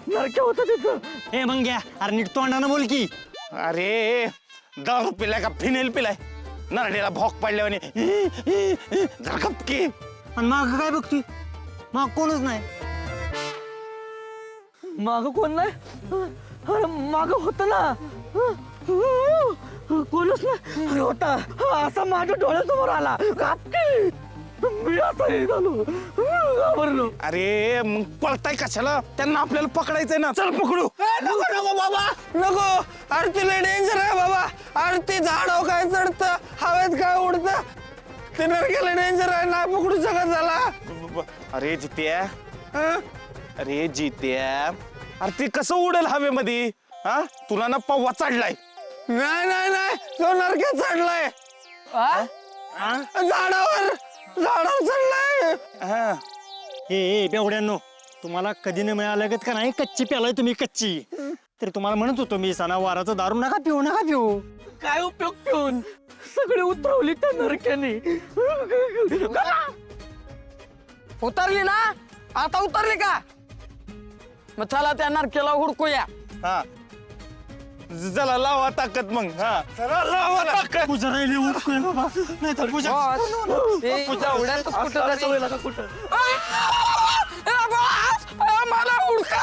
नरक्या होता तिथं. हे मंग्या, अरे नीट तोंडानं बोल की. अरे दारू पिलाय का फिनेल पिलाय? नरड्याला भोक पडल्याने जरा गपकी. आणि माग काय बघतोय? माग कोणच नाही. माग कोण नाही? अरे माग होत ना, कोणच नाही होता. असा माझ्या डोळ्यासमोर आला. गपकी. मी आता हे झालो, घाबरलो. अरे मग पळताय कशाला? त्यांना आपल्याला पकडायचंय ना. चल पकडू. नको नको बाबा नको. अरे तिला डेंजर आहे बाबा. अरे ते झाडावर काय चढतं, हवेत काय उडतं, ते नरक्याला डेंजर आहे, नाही पकडू शकत झाला. अरे जित्या, अरे जित्या, अरे ते कसं उडेल हवेमध्ये? हा तुला ना पव्वा चढलाय. नाही नाही नाही, तो नरक्या चढलाय. झाडावर चढलाय. हा हे बेवड्यांनो, तुम्हाला कधी नाही मिळालं का नाही? कच्ची प्यालाय तुम्ही, कच्ची. तरी तुम्हाला म्हणत होतो मी, सणावाराचं दारू नका पिऊ, नका पिऊ. काय उपयोग पिऊन? सगळे उतरवली त्या नरक्याने. उतरली ना? आता उतरली का? मग चला त्या नरक्याला हुडकूया. हा चला लावा ताकद मग. हा चला लावा ताकद. पूजा राहिली, उरकूया बाबा. नाही तर पूजा मला हुडका.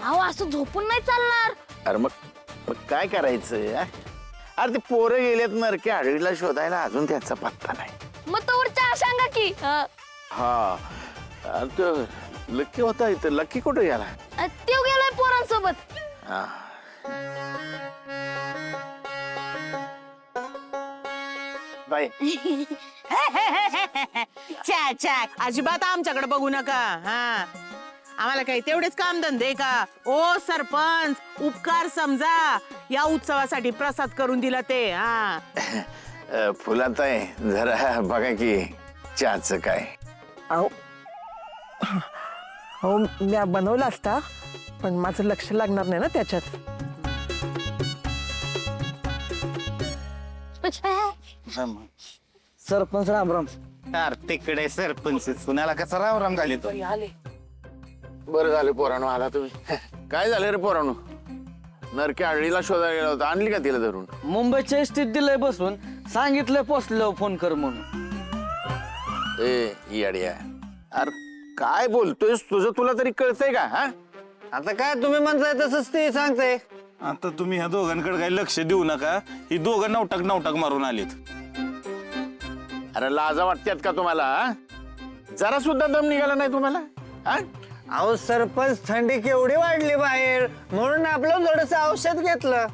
अहो असं झोपून नाही चालणार. अरे मग काय करायचं? अरे ते पोरं गेलेत नरक्या आडवीला शोधायला, अजून त्याचा पत्ता नाही. मग तोवर चहा सांगा की. हा अरे तो लक्की होता इथं. लक्की कुठे गेला? त्यो गेलोय पोरांसोबत. हा. बाई छा छा, अजिबात आमच्याकडे बघू नका. हा आम्हाला काही तेवढेच काम धंदे का? ओ सरपंच, उपकार समजा. या उत्सवासाठी प्रसाद करून दिला ते. हा फुलात आहे जरा बघा की चहाचं काय. हो मी बनवला असता, पण माझं लक्ष लागणार नाही ना त्याच्यात. सरपंच रामराम. अरे तिकडे सरपंच, कुणाला कसा रामराम झाले तो? बरं झालं पोरानो आला तुम्ही. काय झालं रे पोरानो? नरक्या आडवीला शोधायला गेला होता, आणली का तिला धरून? मुंबईच्या एसटीत दिलंय बसून, सांगितलंय पोचलं फोन कर म्हणून. ए येड्या, अरे काय बोलतोयस? तुझं तुला तरी कळतंय का? हा आता काय तुम्ही म्हणताय तसंच ते सांगताय. आता तुम्ही ह्या दोघांकडे काही लक्ष देऊ नका. ही दोघं नवटक मारून आलीत. अरे लाजा वाटतात का तुम्हाला? हा? जरा सुद्धा दम निघाला नाही तुम्हाला? हा अहो सरपंच, थंडी केवढी वाढली बाहेर, म्हणून आपलं थोडस औषध घेतलं.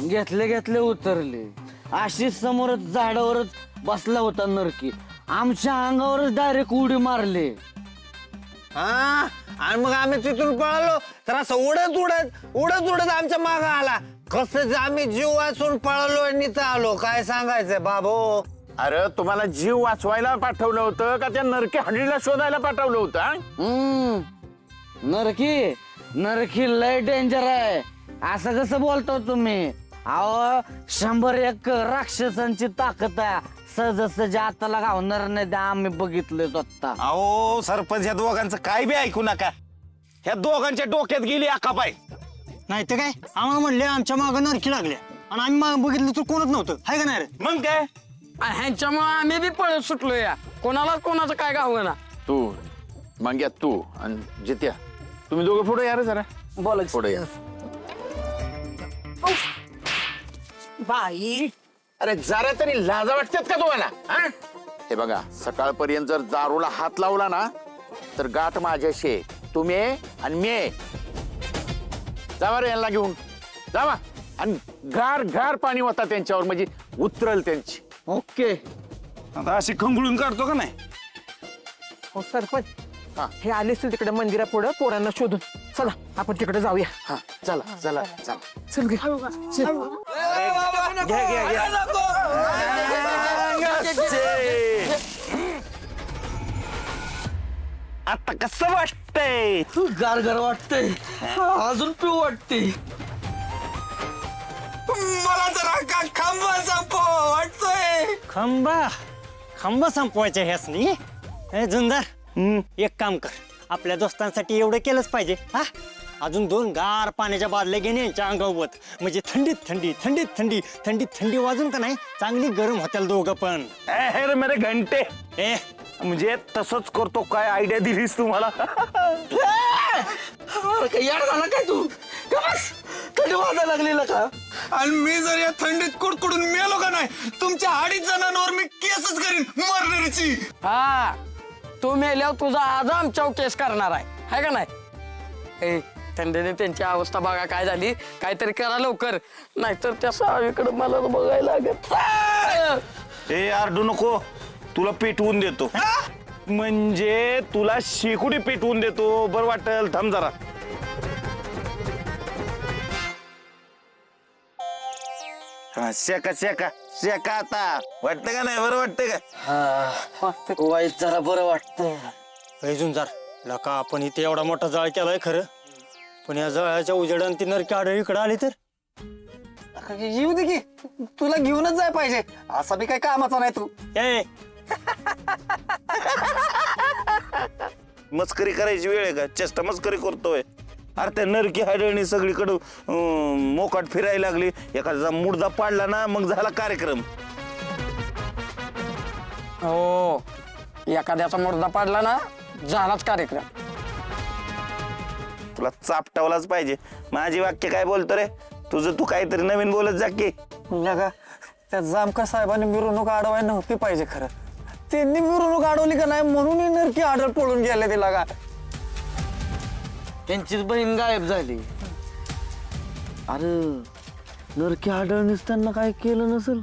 घेतले उतरले. अशीच समोरच झाडावरच बसला होता नरकी. आमच्या अंगावरच डायरेक्ट उडी मारले. हा आणि मग आम्ही तिथून पळालो, तर असं उडत आमच्या मागं आला. कसं आम्ही जीव वाचून पळालो आणि इथं आलो. काय सांगायचं बाबो? अरे तुम्हाला जीव वाचवायला पाठवलं होतं का त्या नरक्या हडीला शोधायला पाठवलं होतं? हा? नरकी लय डेंजर आहे. असं कसं बोलतो तुम्ही? अहो 101 राक्षसांची ताकद आहे. सहज आताला गावणार नाही, ते आम्ही बघितले स्वतः. अहो सरपंच, ह्या दोघांचं काय बी ऐकू नका. ह्या दोघांच्या डोक्यात गेली आकापाय. नाही तर काय, आम्हाला म्हणले आमच्या मागं नरकी लागल्या, आणि आम्ही मागं बघितलं तर कोणच नव्हतं. हाय का नाही रे? मग काय? ह्यांच्यामुळे आम्ही बी पळत सुटलो. या कोणाचं काय गाव ना. तू मांग्या, तू आणि जित्या, तुम्ही दोघं पुढे या रे जरा. बोला पुढे या. बाई, अरे जरा तरी लाजा वाटतात का तुम्हाला? हा? हे बघा, सकाळपर्यंत जर दारूला हात लावला ना तर गाठ माझ्याशी आहे. तुम्ही आणि मी. जावा रे यांना घेऊन जावा, आणि गार गार पाणी होता त्यांच्यावर, म्हणजे उतरल त्यांची. ओके. आता अशी खंगळून काढतो का नाही? हो सरपंच हा. हे आलेच तिकडे मंदिरा पुढं पोरांना शोधून चला आपण तिकडे जाऊया हा चला चला चला चल गे. चल. घ्या घ्या घ्या आता कसं वाटतंय गार गार वाटतंय अजून पिऊ वाटते मला जरा खांबा संपव वाटतोय. खांबा संपवायच्या ह्यासनी ए जुंदार एक काम कर आपल्या दोस्तांसाठी एवढं केलंच पाहिजे हा अजून 2 गार पाण्याच्या बादल्या घेणे यांच्या अंगावत म्हणजे थंडीत थंडी थंडीत थंडी थंडीत थंडी वाजून का नाही चांगली गरम होत्याल दोघं पण हे रे मेरे घंटे ए म्हणजे तसंच करतो काय आयडिया दिलीस तुम्हाला यार झाला काय तू का बस थंडी वाजायला लागलेला का आणि मी जर या थंडीत कुडकुडून मेलो का नाही तुमच्या 2.5 जणांवर मी केसच करीन मर्डरची. हा तू मेल्यावर तुझा आज आमच्यावर केस करणार आहे का नाही ए थंडीने त्यांची अवस्था बघा काय झाली काहीतरी करा लवकर नाहीतर त्या सावीकडे मला बघायला लागत ए आरडू नको तुला पेटवून देतो म्हणजे तुला शेकुडी पेटवून देतो बरं वाटेल थांब जरा हा शेका शेका शेका आता वाटतं का नाही बरं वाटतं का वाईट जरा बरं वाटतं ए जुंजार लका आपण इथे एवढा मोठा जाळ केलाय खरं पण या जाळ्याच्या उजेडाने ती नरकी आडवी इकडे आली तर येऊ दे की तुला घेऊनच जाय पाहिजे असा बी काय कामाचा नाही तू. ए मस्करी करायची वेळ आहे का चेष्टा मस्करी करतोय अरे त्या नरकी हाडळणी सगळीकडं मोकाट फिरायला लागली एखादा मुर्दा पाडला ना मग झाला कार्यक्रम हो एखाद्याचा मुर्दा पाडला ना झालाच कार्यक्रम तुला चापटावलाच पाहिजे माझी वाक्य काय बोलतो रे तुझं तू काहीतरी नवीन बोलत जा की लगा त्या जामका साहेबांनी मिरवणूक अडवाय नव्हती पाहिजे खरं त्यांनी मिरवणूक अडवली का नाही म्हणून ही नरकी आडळ पळून गेले ते लगा. त्यांचीच बहीण गायब झाली अरे नरकी आढळणीच त्यांना काय केलं नसेल